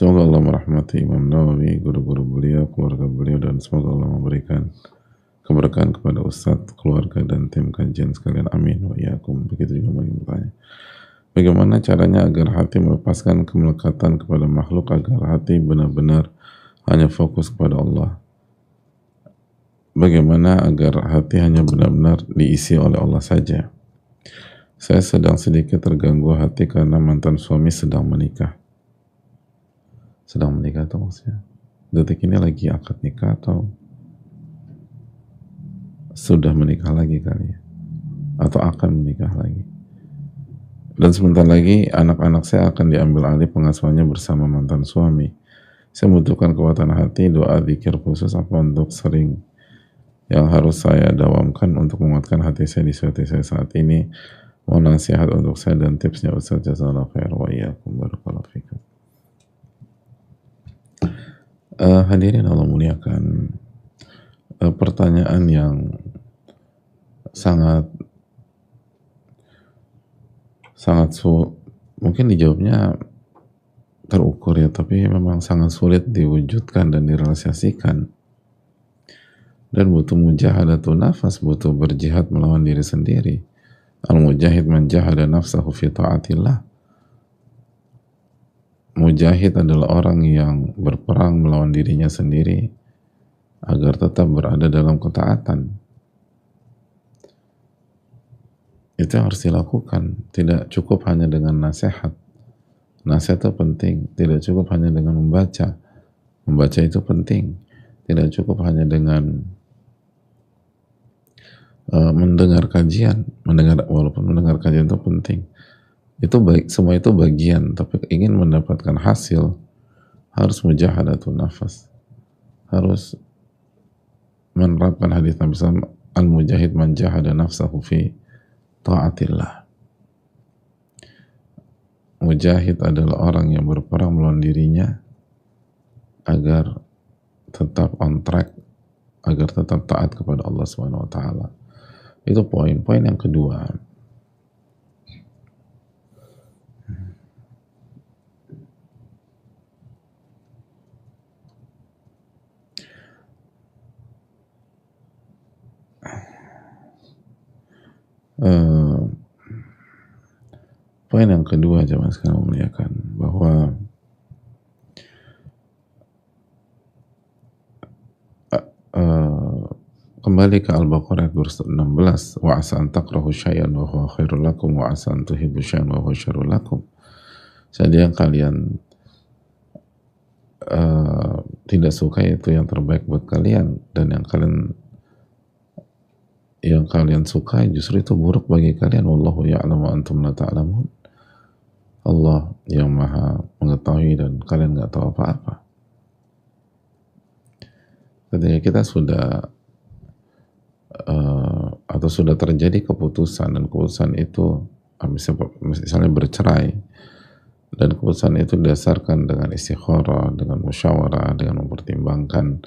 Semoga Allah merahmati Imam Nawawi, guru-guru beliau, keluarga beliau, dan semoga Allah memberikan keberkahan kepada Ustadz, keluarga, dan tim kajian sekalian. Amin wa iyyakum. Begitu juga bagi bertanya, bagaimana caranya agar hati melepaskan kemelekatan kepada makhluk, agar hati benar-benar hanya fokus kepada Allah? Bagaimana agar hati hanya benar-benar diisi oleh Allah saja? Saya sedang sedikit terganggu hati karena mantan suami sedang menikah. Sedang menikah itu maksudnya detik ini lagi akad nikah atau sudah menikah lagi kali ya, atau akan menikah lagi. Dan sebentar lagi anak-anak saya akan diambil alih pengasuhannya bersama mantan suami. Saya membutuhkan kekuatan hati, doa, zikir khusus apa untuk sering yang harus saya dawamkan untuk menguatkan hati saya di situasi saya saat ini. Mohon nasihat untuk saya dan tipsnya Ustaz. Jazakallahu khair wa iyyakum. Barakallahu fikum. Hadirin Allah muliakan, pertanyaan yang sangat mungkin dijawabnya terukur ya, tapi memang sangat sulit diwujudkan dan direalisasikan, dan butuh mujahadatun nafas, butuh berjihad melawan diri sendiri. Al-mujahid man jahada nafsahu fi ta'atillah. Mujahid adalah orang yang berperang melawan dirinya sendiri agar tetap berada dalam ketaatan. Itu yang harus dilakukan. Tidak cukup hanya dengan nasihat. Nasihat itu penting. Tidak cukup hanya dengan membaca. Membaca itu penting. Tidak cukup hanya dengan mendengar kajian. Walaupun mendengar kajian itu penting. Itu baik, semua itu bagian, tapi ingin mendapatkan hasil harus mujahadatun nafas, harus menerapkan hadis Nabi SAW, al-mujahid man jahada nafsahu fi ta'atillah. Mujahid adalah orang yang berperang melawan dirinya agar tetap on track, agar tetap taat kepada Allah Subhanahu wa taala. Itu poin yang kedua. Poin yang kedua, jemaah sekalian memuliakan, bahwa kembali ke Al-Baqarah 216, wa asa an takrahu syai'an wa huwa khairul lakum wa asa an tuhibbu syai'an wa huwa syarrul lakum. Jadi yang kalian tidak suka itu yang terbaik buat kalian, dan yang kalian suka justru itu buruk bagi kalian. Wallahu ya'lamu wa antum la ta'lamun. Allah yang maha mengetahui dan kalian nggak tahu apa-apa. Ketika kita sudah atau sudah terjadi keputusan, dan keputusan itu misalnya bercerai, dan keputusan itu didasarkan dengan istikharah, dengan musyawarah, dengan mempertimbangkan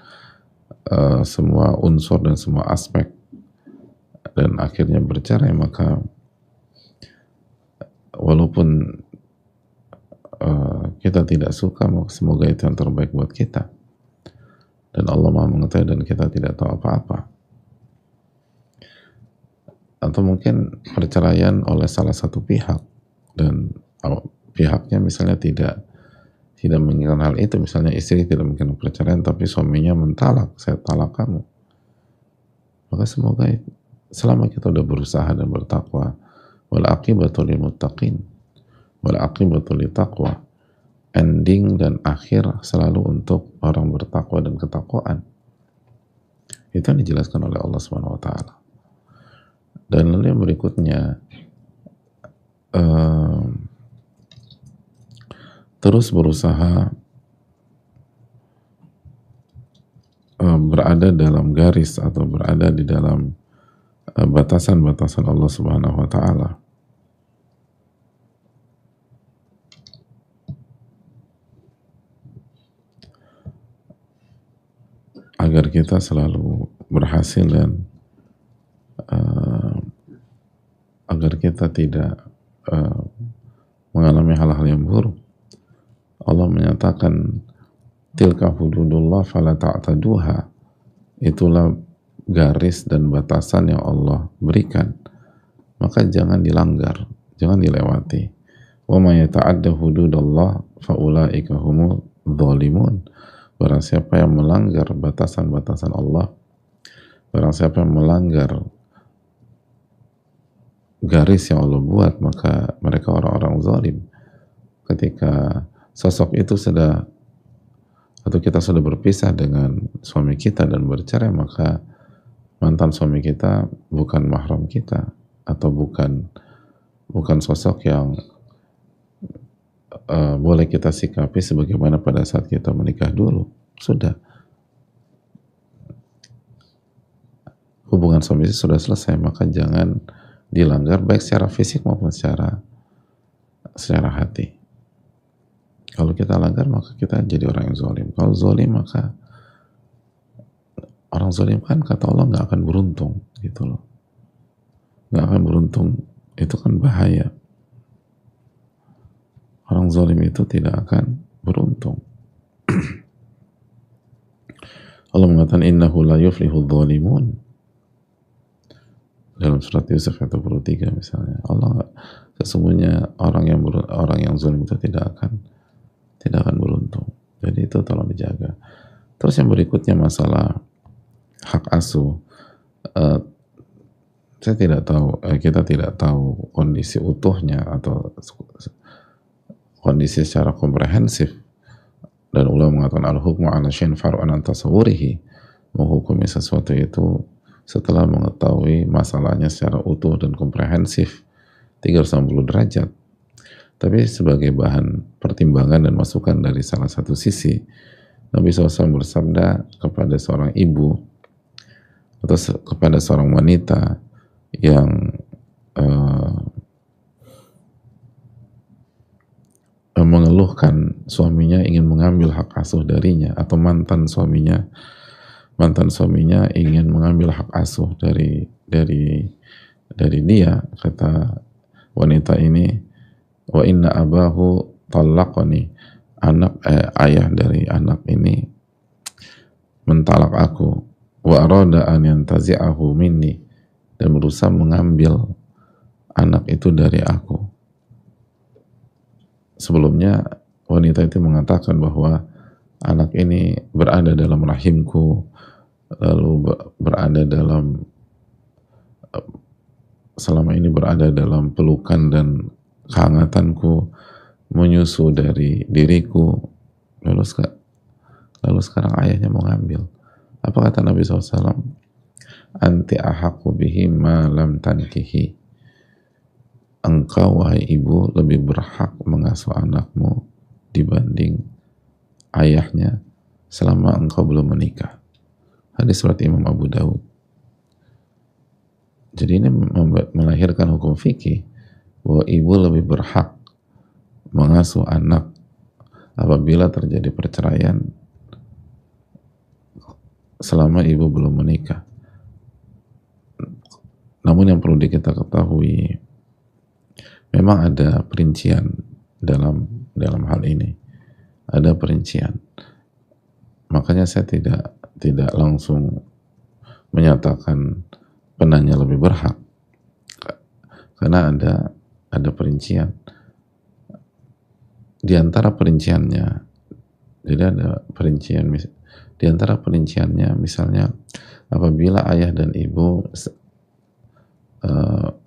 semua unsur dan semua aspek, dan akhirnya bercerai, maka walaupun kita tidak suka, semoga itu yang terbaik buat kita, dan Allah maha mengetahui dan kita tidak tahu apa-apa. Atau mungkin perceraian oleh salah satu pihak, dan pihaknya misalnya tidak menginginkan hal itu, misalnya istri tidak menginginkan perceraian tapi suaminya mentalak, saya talak kamu, maka semoga selama kita udah berusaha dan bertakwa, wal aqibatu lil muttaqin, wal aqibatu lit taqwa, ending dan akhir selalu untuk orang bertakwa dan ketakwaan. Itu yang dijelaskan oleh Allah Subhanahu wa taala. Dan lalu yang berikutnya, terus berusaha berada dalam garis atau berada di dalam batasan-batasan Allah Subhanahu wa taala. Agar kita selalu berhasil dan agar kita tidak mengalami hal-hal yang buruk. Allah menyatakan mengatakan tilka hududullah fala ta'taduha, itulah garis dan batasan yang Allah berikan, maka jangan dilanggar, jangan dilewati. Wa may yata'adda hududallah fa ulaika humul dzalimun. Barang siapa yang melanggar batasan-batasan Allah, barang siapa yang melanggar garis yang Allah buat, maka mereka orang-orang zalim. Ketika sosok itu sudah, atau kita sudah berpisah dengan suami kita dan bercerai, maka mantan suami kita bukan mahram kita, atau bukan sosok yang boleh kita sikapi sebagaimana pada saat kita menikah dulu. Sudah, hubungan suami istri sudah selesai, maka jangan dilanggar baik secara fisik maupun secara hati. Kalau kita langgar, maka kita jadi orang yang zalim. Kalau zalim, maka orang zalim kan kata Allah nggak akan beruntung, gitu loh. Nggak akan beruntung, itu kan bahaya. Orang zalim itu tidak akan beruntung. Allah mengatakan innahu la yuflihu dzalimun dalam surat Yusuf ayat 23 misalnya. Allah, sesungguhnya orang yang zalim itu tidak akan beruntung. Jadi itu tolong dijaga. Terus yang berikutnya masalah hak asuh. Kita tidak tahu kondisi utuhnya atau kondisi secara komprehensif, dan ulama mengatakan al-hukmu ala syai'in far'un an tasawwurihi, menghukumi sesuatu itu setelah mengetahui masalahnya secara utuh dan komprehensif 360 derajat. Tapi sebagai bahan pertimbangan dan masukan dari salah satu sisi, Nabi SAW bersabda kepada seorang ibu atau kepada seorang wanita yang mengeluhkan suaminya ingin mengambil hak asuh darinya, atau mantan suaminya ingin mengambil hak asuh dari dia. Kata wanita ini, wa inna abahu talaqani, ayah dari anak ini mentalak aku, wa arada an yantazi'ahu minni, dan berusaha mengambil anak itu dari aku. Sebelumnya wanita itu mengatakan bahwa anak ini berada dalam rahimku, lalu selama ini berada dalam pelukan dan kehangatanku, menyusu dari diriku, lalu sekarang ayahnya mau ngambil. Apa kata Nabi SAW? Anti ahaqqu bihi ma lam tankihi. Engkau, wahai ibu, lebih berhak mengasuh anakmu dibanding ayahnya selama engkau belum menikah. Hadis surat Imam Abu Daud. Jadi ini melahirkan hukum fikih bahwa ibu lebih berhak mengasuh anak apabila terjadi perceraian selama ibu belum menikah. Namun yang perlu kita ketahui, memang ada perincian dalam hal ini. Ada perincian. Makanya saya tidak langsung menyatakan penanya lebih berhak, karena ada perincian. Di antara perinciannya, jadi ada perincian. Di antara perinciannya, misalnya apabila ayah dan ibu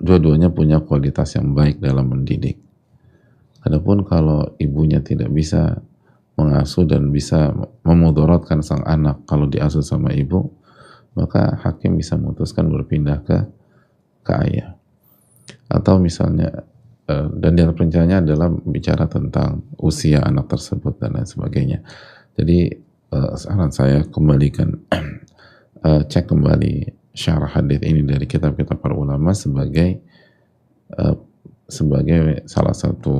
dua-duanya punya kualitas yang baik dalam mendidik. Adapun kalau ibunya tidak bisa mengasuh dan bisa memudaratkan sang anak kalau diasuh sama ibu, maka hakim bisa memutuskan berpindah ke ayah. Atau misalnya, dan di antara perinciannya adalah bicara tentang usia anak tersebut dan lain sebagainya. Jadi saran saya kembalikan, cek kembali syarah hadis ini dari kitab-kitab para ulama sebagai salah satu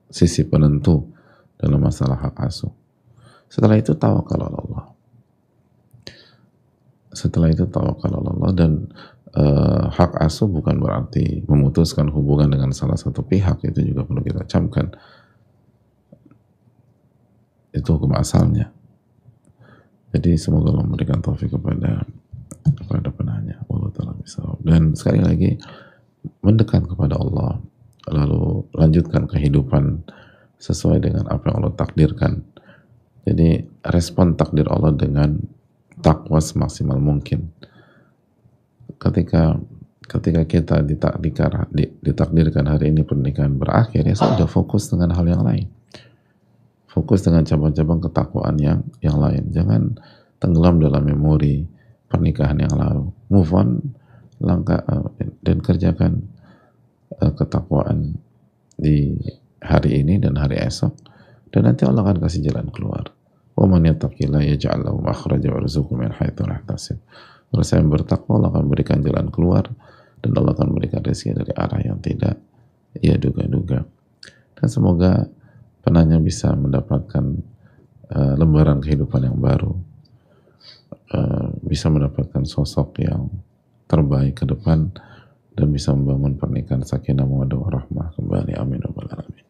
sisi penentu dalam masalah hak asuh. Setelah itu tawakal Allah. Dan hak asuh bukan berarti memutuskan hubungan dengan salah satu pihak, itu juga perlu kita camkan. Itu hukum asalnya. Jadi semoga Allah memberikan taufik kepada penanya. Allah Ta'ala bisawab. Dan sekali lagi, mendekat kepada Allah, lalu lanjutkan kehidupan sesuai dengan apa yang Allah takdirkan. Jadi respon takdir Allah dengan takwa semaksimal mungkin. Ketika kita ditakdirkan hari ini pernikahan berakhir, ya sudah fokus dengan hal yang lain. Fokus dengan cabang-cabang ketakwaan yang lain. Jangan tenggelam dalam memori pernikahan yang lalu. Move on, langkah dan kerjakan ketakwaan di hari ini dan hari esok, dan nanti Allah akan kasih jalan keluar. Wa man yattaqillaha yaj'al lahu makhraja wa yarzuqhu min haitsu la yahtasib. Kalau saya bertakwa, Allah akan berikan jalan keluar dan Allah akan berikan rezeki dari arah yang tidak ia duga-duga. Dan semoga penanya bisa mendapatkan lembaran kehidupan yang baru, bisa mendapatkan sosok yang terbaik ke depan, dan bisa membangun pernikahan sakinah mawaddah warahmah kembali. Amin ya rabbal alamin.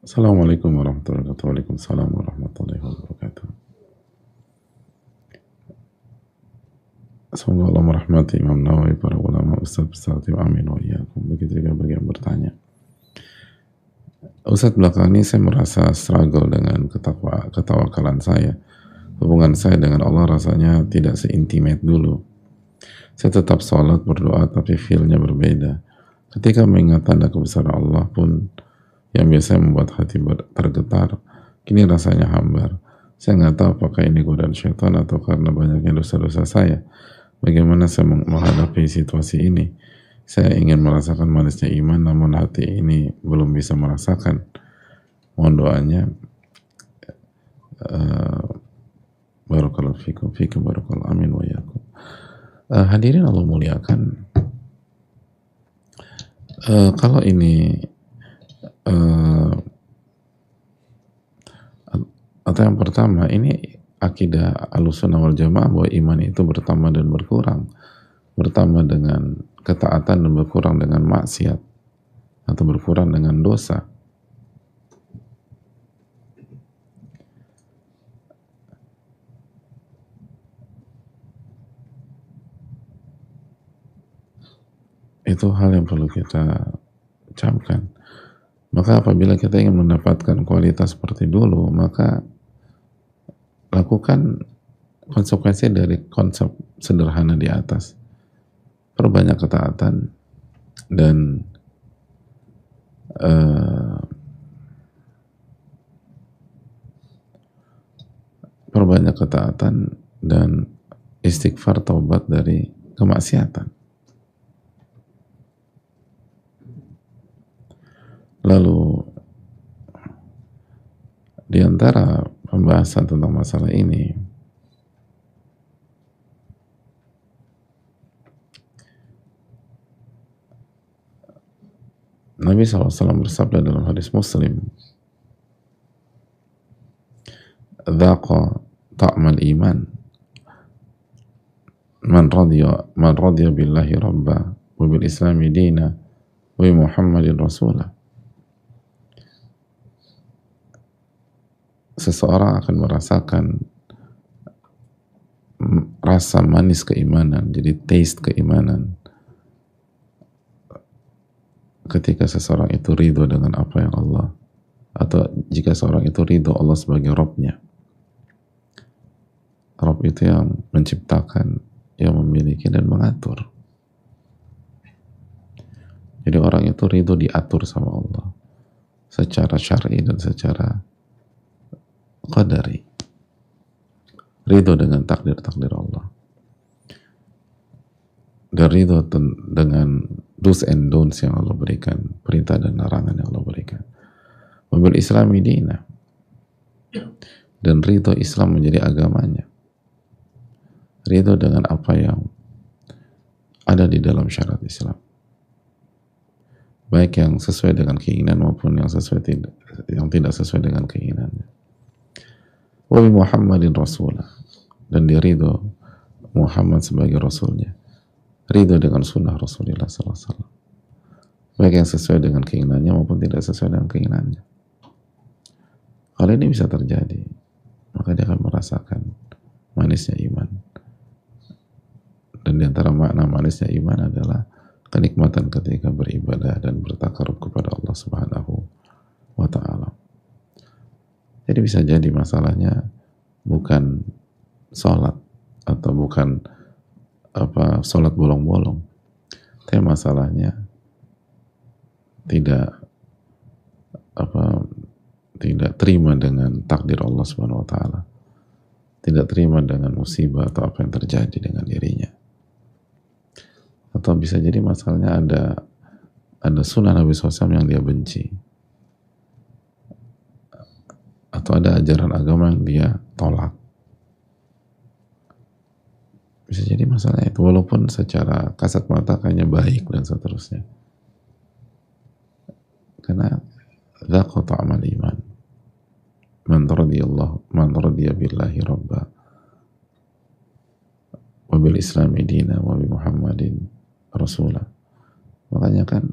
Assalamualaikum warahmatullahi wabarakatuh. Waalaikumsalam warahmatullahi wabarakatuh. Semoga Allah merahmati Imam Nawawi, para ulama, ustaz, amin wa iyyakum. Begitu juga bagi yang bertanya. Ustaz, belakangan ini saya merasa struggle dengan ketawakalan saya. Hubungan saya dengan Allah rasanya tidak seintimate dulu. Saya tetap sholat, berdoa, tapi feel-nya berbeda. Ketika mengingat tanda kebesaran Allah pun, yang biasanya membuat hati tergetar, kini rasanya hambar. Saya nggak tahu apakah ini godaan syaitan atau karena banyaknya dosa-dosa saya. Bagaimana saya menghadapi situasi ini? Saya ingin merasakan manisnya iman, namun hati ini belum bisa merasakan. Mohon doanya. Barakallahu fikum barakallahu, amin wa iyyakum. Hadirin Allah muliakan. Kalau ini atau yang pertama, ini akidah Ahlussunnah wal Jamaah bahwa iman itu bertambah dan berkurang, bertambah dengan ketaatan dan berkurang dengan maksiat, atau berkurang dengan dosa. Itu hal yang perlu kita camkan. Maka apabila kita ingin mendapatkan kualitas seperti dulu, maka lakukan konsekuensi dari konsep sederhana di atas. Perbanyak ketaatan dan perbanyak ketaatan dan istighfar, taubat dari kemaksiatan. Lalu di antara pembahasan tentang masalah ini, Nabi SAW bersabda dalam hadis Muslim, "Dzaqa ta'mal iman man radiya billahi rabba wa bil islami dina wa bi Muhammadin rasulah." Seseorang akan merasakan rasa manis keimanan, jadi taste keimanan, ketika seseorang itu ridho dengan apa yang Allah, atau jika seorang itu ridho Allah sebagai Robnya. Rob itu yang menciptakan, yang memiliki dan mengatur. Jadi orang itu ridho diatur sama Allah secara syar'i dan secara qadari. Ridho dengan takdir-takdir Allah. Dan ridho dengan do's and don'ts yang Allah berikan, perintah dan larangan yang Allah berikan. Wabil Islami dina, dan ridho Islam menjadi agamanya. Ridho dengan apa yang ada di dalam syariat Islam, baik yang sesuai dengan keinginan maupun yang tidak sesuai dengan keinginannya. Wa bi Muhammadin Rasulah, dan dia ridho Muhammad sebagai Rasulnya, ridho dengan sunnah Rasulullah SAW, baik yang sesuai dengan keinginannya maupun tidak sesuai dengan keinginannya. Kalau ini bisa terjadi, maka dia akan merasakan manisnya iman. Dan di antara makna manisnya iman adalah kenikmatan ketika beribadah dan bertakarub kepada Allah Subhanahu wa ta'ala. Jadi bisa jadi masalahnya bukan sholat, atau bukan sholat bolong-bolong, tapi masalahnya tidak terima dengan takdir Allah Subhanahu wa ta'ala, tidak terima dengan musibah atau apa yang terjadi dengan dirinya. Atau bisa jadi masalahnya ada sunnah Nabi SAW yang dia benci, atau ada ajaran agama yang dia tolak. Bisa jadi masalahnya itu, walaupun secara kasat mata kayaknya baik dan seterusnya, karena dzaqa ta'amal iman man radiya billahi rabba wa bil islami dina wa bi Muhammadin Rasulah. Makanya kan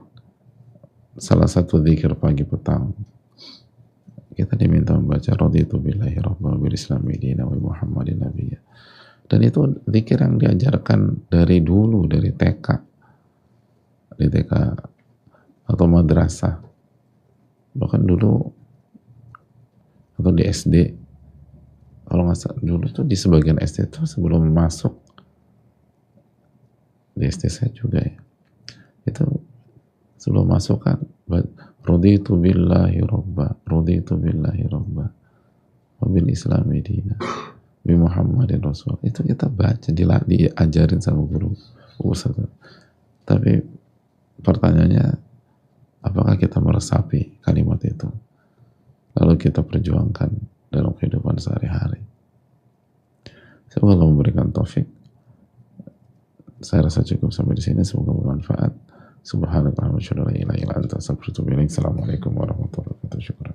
salah satu zikir pagi petang kita diminta membaca raditu billahi rabba bil islami dina wa Muhammadin nabiyya. Dan itu zikir yang diajarkan dari dulu, dari TK, di TK atau madrasah, bahkan dulu, atau di SD. Kalau nggak salah dulu tuh di sebagian SD tuh sebelum masuk, di SD saya juga ya, itu sebelum masuk kan raditu billahi rabba wabil islami dina bi Muhammadin Rasul. Itu kita baca, diajarin sama guru ustaz. Tapi pertanyaannya, apakah kita meresapi kalimat itu lalu kita perjuangkan dalam kehidupan sehari-hari? Semoga Allah memberikan taufik. Saya rasa cukup sampai di sini, semoga bermanfaat. Subhanallah wa bihamdihi, la ilaha illa anta, astaghfiruka wa atubu ilaik. Assalamualaikum warahmatullahi wabarakatuh. Syukran.